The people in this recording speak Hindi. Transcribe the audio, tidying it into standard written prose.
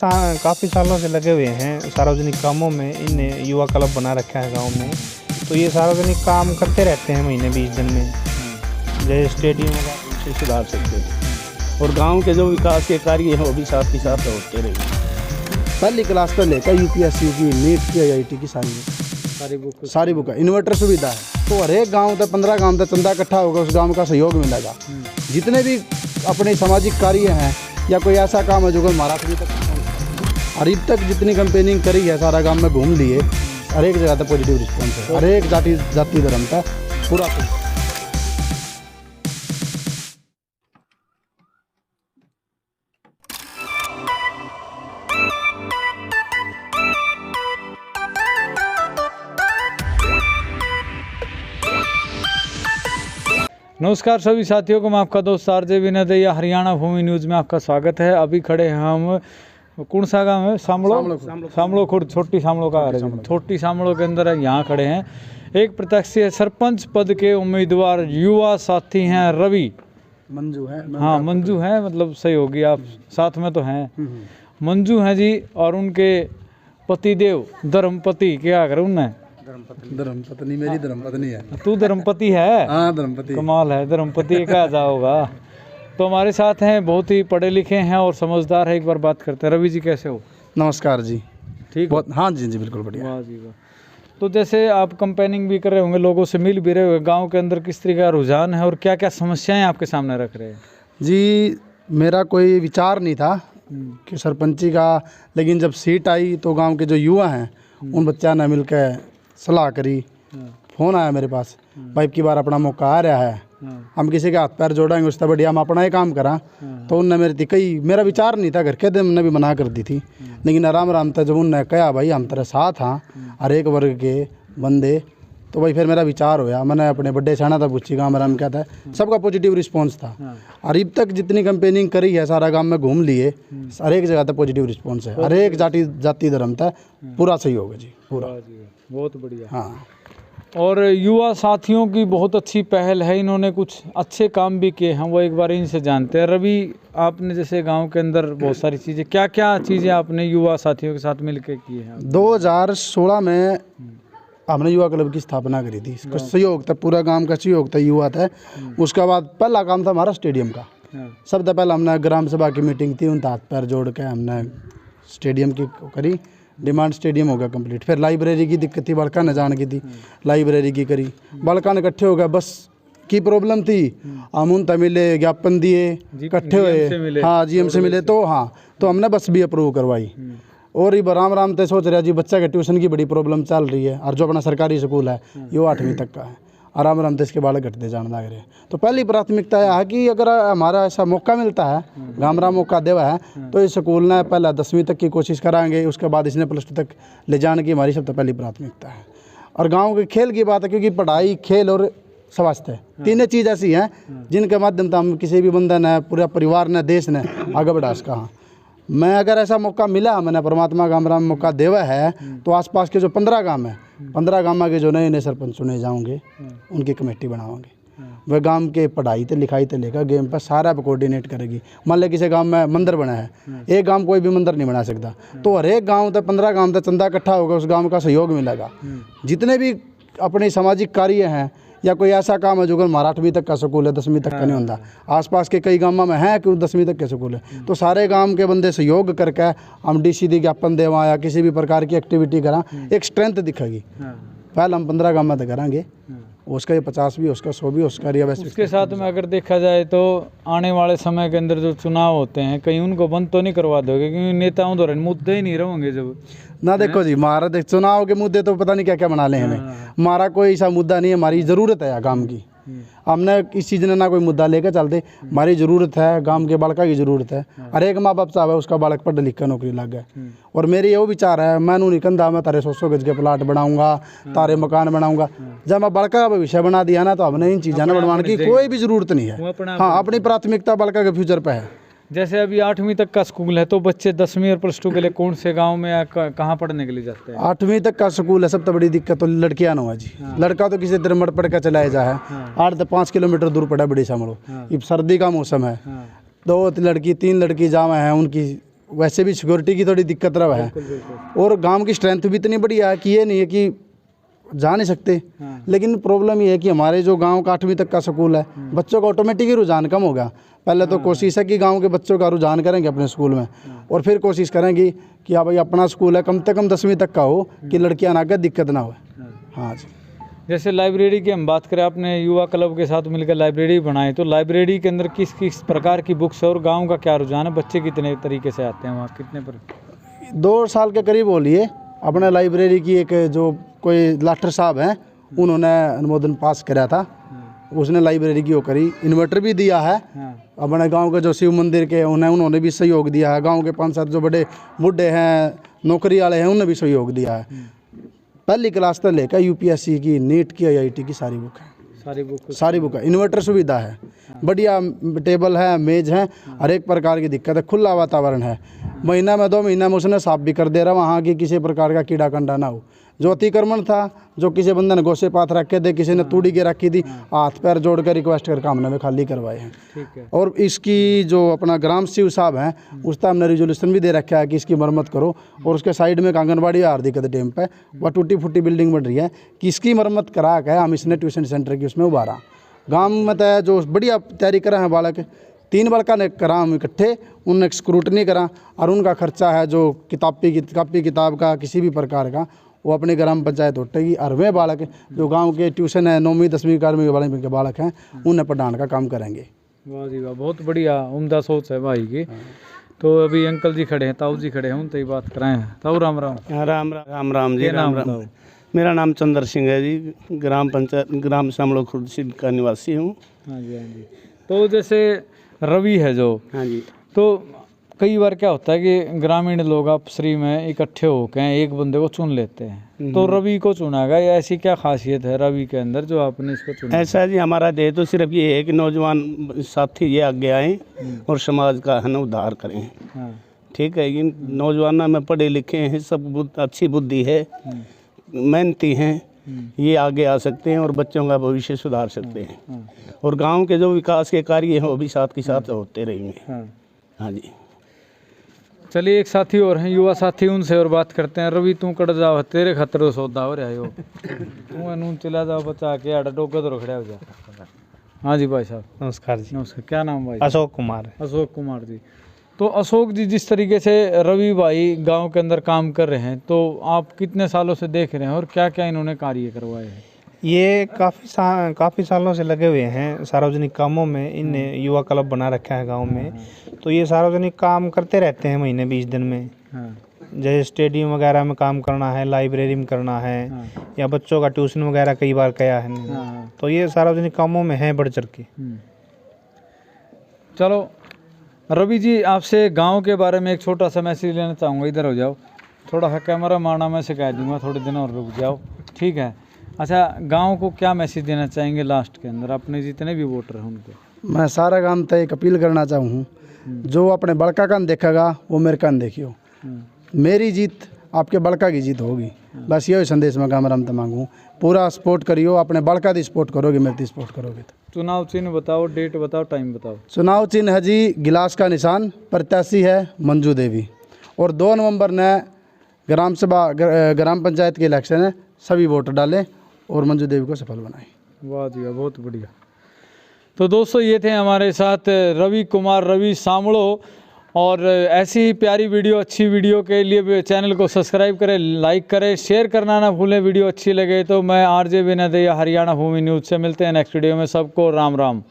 काफ़ी सालों से लगे हुए हैं सार्वजनिक कामों में। इन युवा क्लब बना रखा है गांव में, तो ये सार्वजनिक काम करते रहते हैं महीने 20 दिन में, जैसे स्टेडियम से सुधार सकते हैं और गांव के जो विकास के कार्य हैं वो भी साथ ही साथ होते रहेंगे। पहली क्लास से लेकर यूपीएससी की, नीट की, IIT की सारी बुक है। इन्वर्टर सुविधा है, तो हर एक गाँव तक 15 गाँव तक चंदा इकट्ठा होगा, उस गाँव का सहयोग मिलेगा। जितने भी अपने सामाजिक कार्य हैं या कोई ऐसा काम है जो कोई महाराष्ट्र तक अभी तक जितनी कंपेनिंग करी है, सारा गांव में घूम लिए, हर एक जगह तक पॉजिटिव रिस्पॉन्स है। हर एक जाति धर्म का पूरा नमस्कार सभी साथियों को, मैं आपका दोस्त आरजे विनय दैया, हरियाणा भूमि न्यूज़ में आपका स्वागत है। अभी खड़े हैं हम कौन सा गाँव है? सामलो खुर्द, छोटी सामलो का छोटी सामलो के अंदर है। यहाँ खड़े हैं एक प्रत्याशी सरपंच पद के उम्मीदवार, युवा साथी हैं रवि मंजू है। हाँ मंजू है, मतलब सही होगी, आप साथ में तो हैं। मंजू हैं जी, और उनके पतिदेव धर्मपति, क्या करें उनने? धर्मपत्नी मेरी धर्मपत्नी है। तू धर्मपति है? हाँ धर्मपति। कमाल है, धर्मपति कहा जाओगा। तो हमारे साथ हैं, बहुत ही पढ़े लिखे हैं और समझदार है। एक बार बात करते हैं। रवि जी कैसे हो? नमस्कार जी। ठीक बहुत, हाँ जी जी बिल्कुल बढ़िया। वाह जी वाह। तो जैसे आप कंपेनिंग भी कर रहे होंगे, लोगों से मिल भी रहे होंगे, गांव के अंदर किस तरह का रुझान है और क्या क्या समस्याएं आपके सामने रख रहे हैं? जी, मेरा कोई विचार नहीं था कि सरपंची का, लेकिन जब सीट आई तो गांव के जो युवा हैं उन बच्चा ने मिलकर सलाह करी। फ़ोन आया मेरे पास, भाई की बार अपना मौका आ रहा है, हम किसी के हाथ पैर जोड़ेंगे उससे बढ़िया हम अपना ही काम करा। तो उनने मेरा विचार नहीं था, घर के दिन उनने भी मना कर दी थी, लेकिन आराम आराम तक जब उनने कहा भाई हम तेरे साथ हाँ हर एक वर्ग के बंदे, तो भाई फिर मेरा विचार होया। मैंने अपने बड्डे छाना था पूछी, गाँव आराम क्या था, सबका पॉजिटिव रिस्पॉन्स था। और अब तक जितनी कंपेनिंग करी है, सारा गाँव में घूम लिए, हर एक जगह तक पॉजिटिव रिस्पॉन्स है। हर एक जाति धर्म था पूरा सहयोग है जी, पूरा। बहुत बढ़िया। हाँ, और युवा साथियों की बहुत अच्छी पहल है, इन्होंने कुछ अच्छे काम भी किए हैं, वो एक बार इनसे जानते हैं। रवि, आपने जैसे गांव के अंदर बहुत सारी चीज़ें, क्या क्या चीज़ें आपने युवा साथियों के साथ मिलकर की हैं? 2016 में हमने युवा क्लब की स्थापना करी थी। इसका सहयोग था, पूरा गांव का सहयोग था, युवा था। उसके बाद पहला काम था हमारा स्टेडियम का। सबसे पहले हमने ग्राम सभा की मीटिंग थी, उन हाथ पैर जोड़ के हमने स्टेडियम की करी। डिमांड स्टेडियम हो गया कंप्लीट। फिर लाइब्रेरी की दिक्कत थी, बड़का न जान की थी, लाइब्रेरी की करी। बड़का ने इकट्ठे हो गया, बस की प्रॉब्लम थी, हम उन मिले, ज्ञापन दिए, इकट्ठे हुए। हाँ GM से मिले, तो हाँ तो हमने बस भी अप्रूव करवाई। और ये राम राम ते सोच रहा जी, बच्चा के ट्यूशन की बड़ी प्रॉब्लम चल रही है, और जो अपना सरकारी स्कूल है ये 8वीं तक का है, आराम आराम से इसके बालक घटते जाने लग रहे हैं। तो पहली प्राथमिकता यह है कि अगर हमारा ऐसा मौका मिलता है, गामरा मौका देवा है, तो इस स्कूल ने पहला 10वीं तक की कोशिश कराएंगे, उसके बाद इसने +2 तक ले जाने की हमारी सबसे पहली प्राथमिकता है। और गांव के खेल की बात है, क्योंकि पढ़ाई, खेल और स्वास्थ्य, तीनों चीज़ ऐसी हैं जिनके माध्यम से हम किसी भी बंदे ने, पूरा परिवार ने, देश ने आगे बढ़ा सका। हाँ, मैं अगर ऐसा मौका मिला, मैंने परमात्मा गामरा में मौका देवा है, तो आसपास के जो 15 गांव हैं, 15 गांव के जो नए नए सरपंच चुने जाओगे, उनकी कमेटी बनाओगे। वह गांव के पढ़ाई से लिखाई से लेकर गेम पर सारा पे कोऑर्डिनेट करेगी। मान लो किसी गांव में मंदिर बना है, एक गांव कोई भी मंदिर नहीं बना सकता, तो हर एक गांव तक 15 गांव तक चंदा इकट्ठा होगा, उस गांव का सहयोग मिलेगा। जितने भी अपने सामाजिक कार्य हैं या कोई ऐसा काम है जो हमारा 8वीं तक का स्कूल है, 10वीं तक का नहीं होता, आसपास के कई गाँव में है कि 10वीं तक के स्कूल है, तो सारे गांव के बंदे सहयोग करके हम DC दी ज्ञापन देवा या किसी भी प्रकार की एक्टिविटी करा, एक स्ट्रेंथ दिखेगी। पहले हम 15 गाँव में तो करेंगे, उसका ये 50 भी, उसका 100 भी, उसका रिया वैसे। उसके साथ में अगर देखा जाए तो आने वाले समय के अंदर जो चुनाव होते हैं, कहीं उनको बंद तो नहीं करवा दोगे, क्योंकि नेताओं द्वारा मुद्दे ही नहीं रहेंगे जब ना। देखो जी, हमारा चुनाव के मुद्दे तो पता नहीं क्या क्या बना ले हमें, हमारा कोई ऐसा मुद्दा नहीं है, हमारी ज़रूरत है काम की। हमने इस चीज़ ने ना कोई मुद्दा लेकर चलते, हमारी ज़रूरत है, गांव के बालका की ज़रूरत है। हर एक माँ बाप चाहे उसका बालक पढ़ लिख कर नौकरी लग गए। और मेरी ये विचार है, मैं नहीं कहता मैं तारे 100 गज के प्लाट बनाऊंगा, तारे मकान बनाऊंगा। जब मैं बालका का भविष्य बना दिया ना, तो हमने इन चीज़ों ने बनवाने की कोई भी ज़रूरत नहीं है। हाँ, अपनी प्राथमिकता बालका के फ्यूचर पर है। जैसे अभी 8वीं तक का स्कूल है, तो बच्चे 10वीं और +2 के लिए कौन से गांव में या कहाँ पढ़ने के लिए जाते हैं? 8वीं तक का स्कूल है, सबसे बड़ी दिक्कत तो लड़कियां ना हुआ जी। लड़का तो किसी तरह मट पड़ कर चलाया जा है, 8 से 5 किलोमीटर दूर पड़ा बड़ी सामलो। ये सर्दी का मौसम है, 2 लड़की 3 लड़की जावा है, उनकी वैसे भी सिक्योरिटी की थोड़ी दिक्कत रहा है, और गांव की स्ट्रेंथ भी इतनी बढ़िया है कि ये नहीं है कि जा नहीं सकते। लेकिन प्रॉब्लम ये है कि हमारे जो गांव का 8वीं तक का स्कूल है, बच्चों का ऑटोमेटिक ही रुझान कम हो गया। पहले तो कोशिश है कि गांव के बच्चों का रुझान करेंगे अपने स्कूल में, और फिर कोशिश करेंगे कि हाँ भाई अपना स्कूल है, कम से कम 10वीं तक का हो कि लड़कियां ना आगे दिक्कत ना हो। हाँ जी। जैसे लाइब्रेरी की हम बात करें, आपने युवा क्लब के साथ मिलकर लाइब्रेरी बनाई, तो लाइब्रेरी के अंदर किस किस प्रकार की बुक्स है और गांव का क्या रुझान है? बच्चे कितने तरीके से आते हैं वहाँ, कितने पर? 2 साल के करीब बोलिए, अपने लाइब्रेरी की एक जो कोई लाठर साहब हैं, उन्होंने अनुमोदन पास कराया था, उसने लाइब्रेरी की वो करी, इन्वर्टर भी दिया है। अपने गांव के जो शिव मंदिर के उन्होंने भी सहयोग दिया है। गांव के 5-7 जो बड़े बुढ़े हैं, नौकरी वाले हैं, उन्होंने भी सहयोग दिया है। पहली क्लास तक लेकर यूपीएससी की, नीट की, IIT की सारी बुक है, सारी बुक है। इन्वर्टर सुविधा है, बढ़िया टेबल है, मेज है, हर एक प्रकार की दिक्कत है, खुला वातावरण है। महीना में 2 महीना में उसने साफ भी कर दे रहा, वहाँ की किसी प्रकार का कीड़ा कंडा ना हो। जो अतिक्रमण था, जो किसी बंदे ने गोसे पात रखे थे, किसी ने तूड़ी के रखी थी, हाथ पैर जोड़ कर रिक्वेस्ट करके हमने में खाली करवाए हैं। ठीक है। और इसकी जो अपना ग्राम शिव साहब हैं, उसका हमने रिजोल्यूशन भी दे रखा है कि इसकी मरम्मत करो। और उसके साइड में एक आंगनबाड़ी आ रही है डैम पे, वह टूटी फूटी बिल्डिंग बन रही है, कि इसकी मरम्मत करा के हम इसने ट्यूशन सेंटर की उसमें उभारा। गाँव में तो जो बढ़िया तैयारी करा है बालक, 3 बालका ने करा हम इकट्ठे, उनने स्क्रूटनी करा, और उनका खर्चा है जो कापी किताब का किसी भी प्रकार का, वो अपने ग्राम पंचायत उठेगी। और वे बालक जो गांव के ट्यूशन है 9वीं 10वीं 11वीं वाले के बालक हैं, उन्हें पढ़ाने का काम करेंगे। वाह जी वाह, बहुत बढ़िया उम्दा सोच है भाई की। तो अभी अंकल जी खड़े हैं, ताऊ जी खड़े हैं, उनसे ही बात कराएं। ताऊ राम राम। राम जी। राम। मेरा नाम चंद्र सिंह है जी, ग्राम पंचायत ग्राम शामलो खुर्द सिंह का निवासी हूँ। हाँ जी, हाँ जी। तो जैसे रवि है जो, हाँ जी, तो कई बार क्या होता है कि ग्रामीण लोग आपसरी में इकट्ठे होकर एक बंदे को चुन लेते हैं, तो रवि को चुना गया, या ऐसी क्या खासियत है रवि के अंदर जो आपने इसको चुना? ऐसा जी, हमारा ध्येय तो सिर्फ ये है कि नौजवान साथी ये आगे आएँ और समाज का है ना उद्धार करें। हाँ। ठीक है, इन नौजवानों में पढ़े लिखे हैं, सब अच्छी बुद्धि है, मेहनती हैं, ये आगे आ सकते हैं और बच्चों का भविष्य सुधार सकते हैं। और गांव के जो विकास के कार्य हैं वो भी साथ के साथ होते रहेंगे। हाँ जी। चलिए, एक साथी और हैं, युवा साथी, उनसे और बात करते हैं। रवि, तू कट जाओ, तेरे खतरे तो सौदा हो रहा है, तू नून चला जाओ बचा के, आड़ा टोके तो खड़े हो जा। हाँ जी भाई साहब, नमस्कार जी। नमस्कार। क्या नाम भाई? अशोक कुमार। अशोक कुमार जी। तो अशोक जी, जिस तरीके से रवि भाई गांव के अंदर काम कर रहे हैं, तो आप कितने सालों से देख रहे हैं और क्या क्या इन्होंने कार्य करवाए हैं? ये काफ़ी सालों से लगे हुए हैं सार्वजनिक कामों में। इनने युवा क्लब बना रखा है गांव में, तो ये सार्वजनिक काम करते रहते हैं महीने 20 दिन में। जैसे स्टेडियम वगैरह में काम करना है, लाइब्रेरी में करना है, या बच्चों का ट्यूशन वगैरह कई बार किया है। तो ये सार्वजनिक कामों में है बढ़ चढ़ के। चलो रवि जी, आपसे गांव के बारे में एक छोटा सा मैसेज लेना चाहूँगा। इधर हो जाओ, थोड़ा सा कैमरा मारना मैं सिखा दूँगा, थोड़े दिन और रुक जाओ, ठीक है? अच्छा, गांव को क्या मैसेज देना चाहेंगे लास्ट के अंदर, अपने जितने भी वोटर हैं उनको? मैं सारा गांव तक एक अपील करना चाहूँ, जो अपने बड़का कान देखेगा वो मेरे कान देखियो। मेरी जीत आपके बड़का की जीत होगी, बस यही संदेश मैं गाँव राम मांगूँ। पूरा सपोर्ट करियो, अपने बड़का दी सपोर्ट करोगे, मेरी सपोर्ट करोगे। चुनाव चिन्ह बताओ, डेट बताओ, टाइम बताओ। चुनाव चिन्ह है जी गिलास का निशान, प्रत्याशी है मंजू देवी, और 2 नवंबर ने ग्राम पंचायत के इलेक्शन है, सभी वोट डालें और मंजू देवी को सफल बनाएं। वाह जी वाह, बहुत बढ़िया। तो दोस्तों, ये थे हमारे साथ रवि कुमार, रवि सामड़ो। और ऐसी ही प्यारी वीडियो, अच्छी वीडियो के लिए चैनल को सब्सक्राइब करें, लाइक करें, शेयर करना ना भूलें। वीडियो अच्छी लगे तो मैं RJ विनय दैया, हरियाणा भूमि न्यूज़ से मिलते हैं नेक्स्ट वीडियो में। सबको राम राम।